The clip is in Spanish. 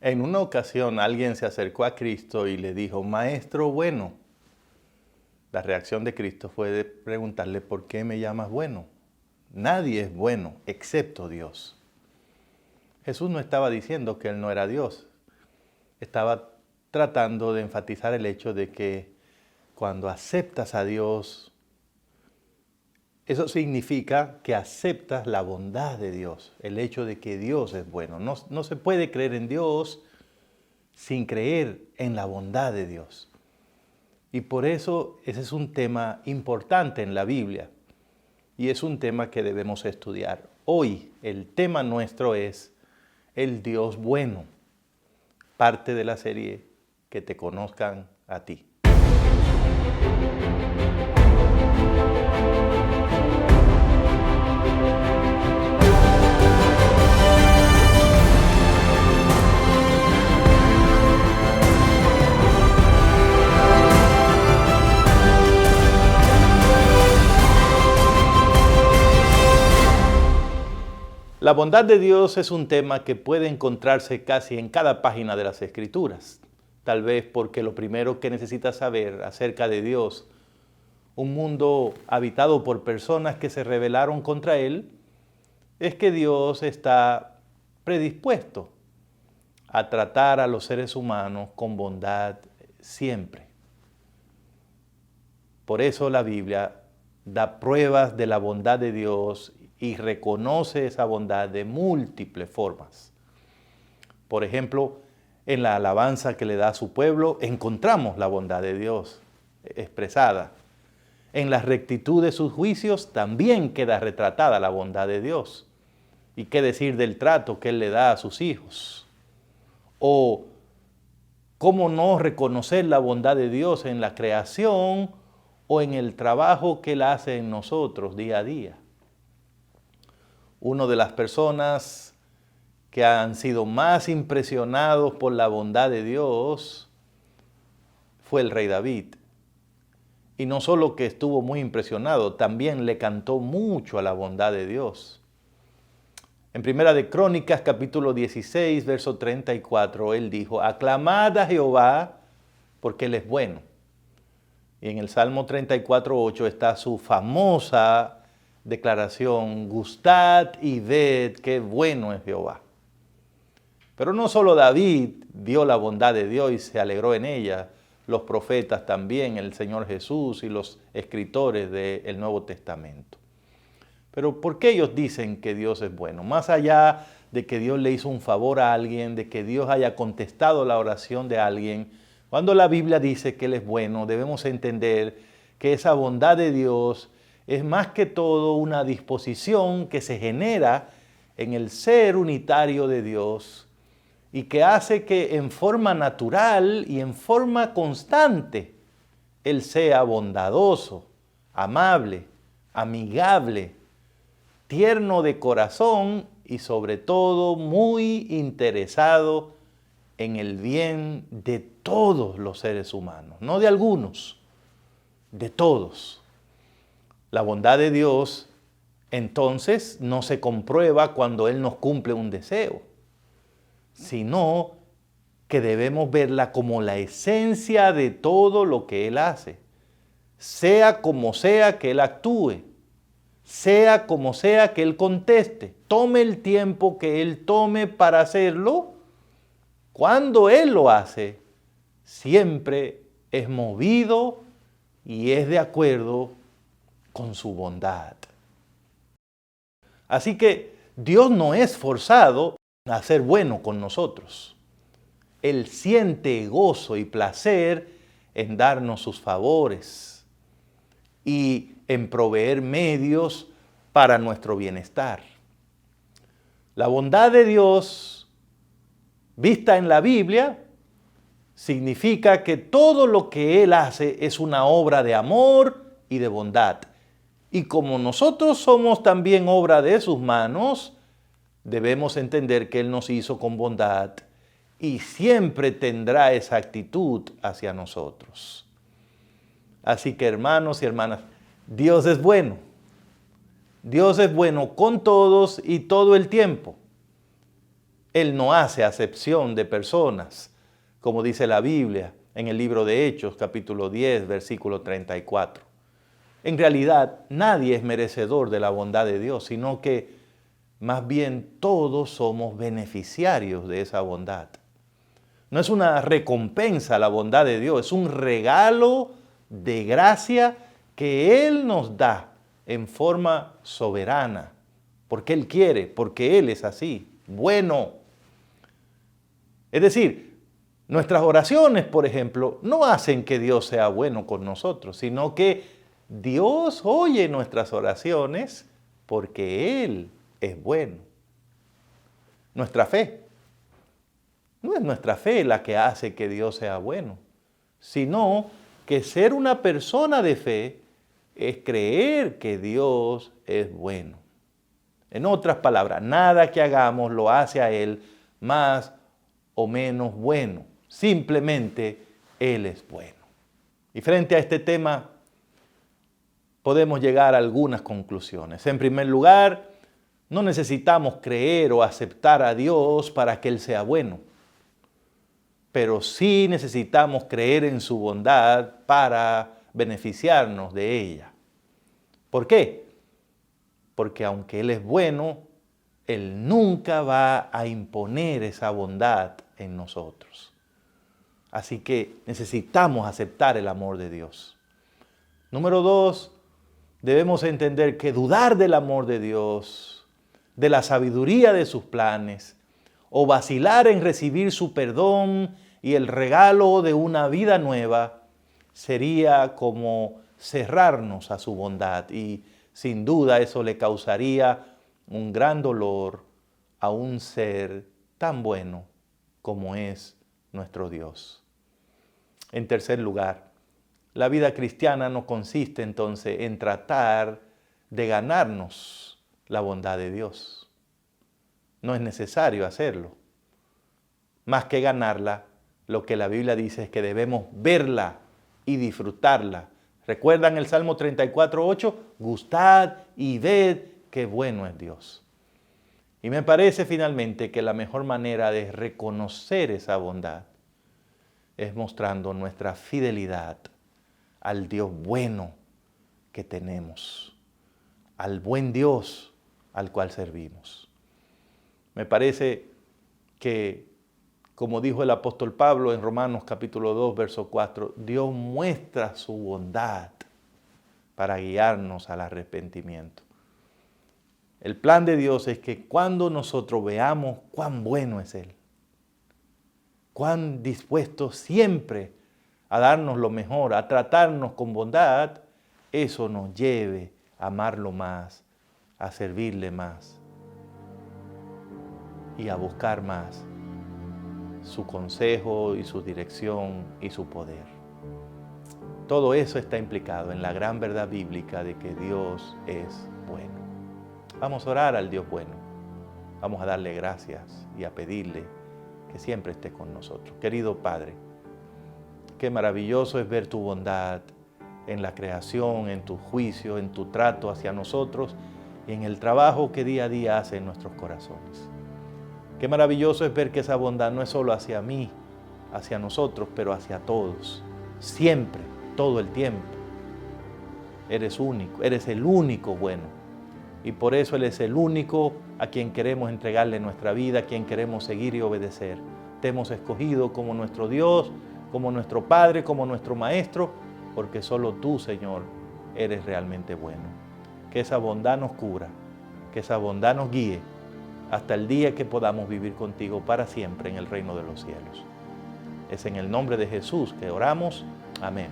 En una ocasión alguien se acercó a Cristo y le dijo, Maestro bueno. La reacción de Cristo fue de preguntarle, ¿por qué me llamas bueno? Nadie es bueno excepto Dios. Jesús no estaba diciendo que Él no era Dios. Estaba tratando de enfatizar el hecho de que cuando aceptas a Dios, eso significa que aceptas la bondad de Dios, el hecho de que Dios es bueno. No se puede creer en Dios sin creer en la bondad de Dios. Y por eso ese es un tema importante en la Biblia y es un tema que debemos estudiar. Hoy el tema nuestro es el Dios bueno, parte de la serie Que te conozcan a ti. La bondad de Dios es un tema que puede encontrarse casi en cada página de las Escrituras. Tal vez porque lo primero que necesitas saber acerca de Dios, un mundo habitado por personas que se rebelaron contra Él, es que Dios está predispuesto a tratar a los seres humanos con bondad siempre. Por eso la Biblia da pruebas de la bondad de Dios y reconoce esa bondad de múltiples formas. Por ejemplo, en la alabanza que le da a su pueblo, encontramos la bondad de Dios expresada. En la rectitud de sus juicios también queda retratada la bondad de Dios. ¿Y qué decir del trato que Él le da a sus hijos? O cómo no reconocer la bondad de Dios en la creación o en el trabajo que Él hace en nosotros día a día. Una de las personas que han sido más impresionados por la bondad de Dios fue el rey David. Y no solo que estuvo muy impresionado, también le cantó mucho a la bondad de Dios. En Primera de Crónicas, capítulo 16, verso 34, él dijo, aclamad a Jehová porque Él es bueno. Y en el Salmo 34, 8 está su famosa declaración, gustad y ved qué bueno es Jehová. Pero no solo David vio la bondad de Dios y se alegró en ella, los profetas también, el Señor Jesús y los escritores del Nuevo Testamento. Pero ¿por qué ellos dicen que Dios es bueno? Más allá de que Dios le hizo un favor a alguien, de que Dios haya contestado la oración de alguien, cuando la Biblia dice que Él es bueno, debemos entender que esa bondad de Dios es más que todo una disposición que se genera en el ser unitario de Dios y que hace que en forma natural y en forma constante Él sea bondadoso, amable, amigable, tierno de corazón y sobre todo muy interesado en el bien de todos los seres humanos, no de algunos, de todos. La bondad de Dios, entonces, no se comprueba cuando Él nos cumple un deseo, sino que debemos verla como la esencia de todo lo que Él hace, sea como sea que Él actúe, sea como sea que Él conteste, tome el tiempo que Él tome para hacerlo, cuando Él lo hace, siempre es movido y es de acuerdo con su bondad. Así que Dios no es forzado a ser bueno con nosotros. Él siente gozo y placer en darnos sus favores y en proveer medios para nuestro bienestar. La bondad de Dios, vista en la Biblia, significa que todo lo que Él hace es una obra de amor y de bondad. Y como nosotros somos también obra de sus manos, debemos entender que Él nos hizo con bondad y siempre tendrá esa actitud hacia nosotros. Así que hermanos y hermanas, Dios es bueno. Dios es bueno con todos y todo el tiempo. Él no hace acepción de personas, como dice la Biblia en el libro de Hechos, capítulo 10, versículo 34. En realidad, nadie es merecedor de la bondad de Dios, sino que más bien todos somos beneficiarios de esa bondad. No es una recompensa la bondad de Dios, es un regalo de gracia que Él nos da en forma soberana, porque Él quiere, porque Él es así, bueno. Es decir, nuestras oraciones, por ejemplo, no hacen que Dios sea bueno con nosotros, sino que Dios oye nuestras oraciones porque Él es bueno. Nuestra fe. No es nuestra fe la que hace que Dios sea bueno, sino que ser una persona de fe es creer que Dios es bueno. En otras palabras, nada que hagamos lo hace a Él más o menos bueno. Simplemente Él es bueno. Y frente a este tema podemos llegar a algunas conclusiones. En primer lugar, no necesitamos creer o aceptar a Dios para que Él sea bueno. Pero sí necesitamos creer en su bondad para beneficiarnos de ella. ¿Por qué? Porque aunque Él es bueno, Él nunca va a imponer esa bondad en nosotros. Así que necesitamos aceptar el amor de Dios. Número 2, debemos entender que dudar del amor de Dios, de la sabiduría de sus planes, o vacilar en recibir su perdón y el regalo de una vida nueva, sería como cerrarnos a su bondad y sin duda eso le causaría un gran dolor a un ser tan bueno como es nuestro Dios. En tercer lugar, la vida cristiana no consiste entonces en tratar de ganarnos la bondad de Dios. No es necesario hacerlo. Más que ganarla, lo que la Biblia dice es que debemos verla y disfrutarla. ¿Recuerdan el Salmo 34:8? Gustad y ved qué bueno es Dios. Y me parece finalmente que la mejor manera de reconocer esa bondad es mostrando nuestra fidelidad al Dios bueno que tenemos, al buen Dios al cual servimos. Me parece que, como dijo el apóstol Pablo en Romanos capítulo 2, verso 4, Dios muestra su bondad para guiarnos al arrepentimiento. El plan de Dios es que cuando nosotros veamos cuán bueno es Él, cuán dispuesto siempre a darnos lo mejor, a tratarnos con bondad, eso nos lleve a amarlo más, a servirle más y a buscar más su consejo y su dirección y su poder. Todo eso está implicado en la gran verdad bíblica de que Dios es bueno. Vamos a orar al Dios bueno. Vamos a darle gracias y a pedirle que siempre esté con nosotros. Querido Padre, qué maravilloso es ver tu bondad en la creación, en tu juicio, en tu trato hacia nosotros y en el trabajo que día a día hace en nuestros corazones. Qué maravilloso es ver que esa bondad no es solo hacia mí, hacia nosotros, pero hacia todos. Siempre, todo el tiempo. Eres único, eres el único bueno. Y por eso Él es el único a quien queremos entregarle nuestra vida, a quien queremos seguir y obedecer. Te hemos escogido como nuestro Dios, como nuestro Padre, como nuestro Maestro, porque solo tú, Señor, eres realmente bueno. Que esa bondad nos cubra, que esa bondad nos guíe hasta el día que podamos vivir contigo para siempre en el reino de los cielos. Es en el nombre de Jesús que oramos. Amén.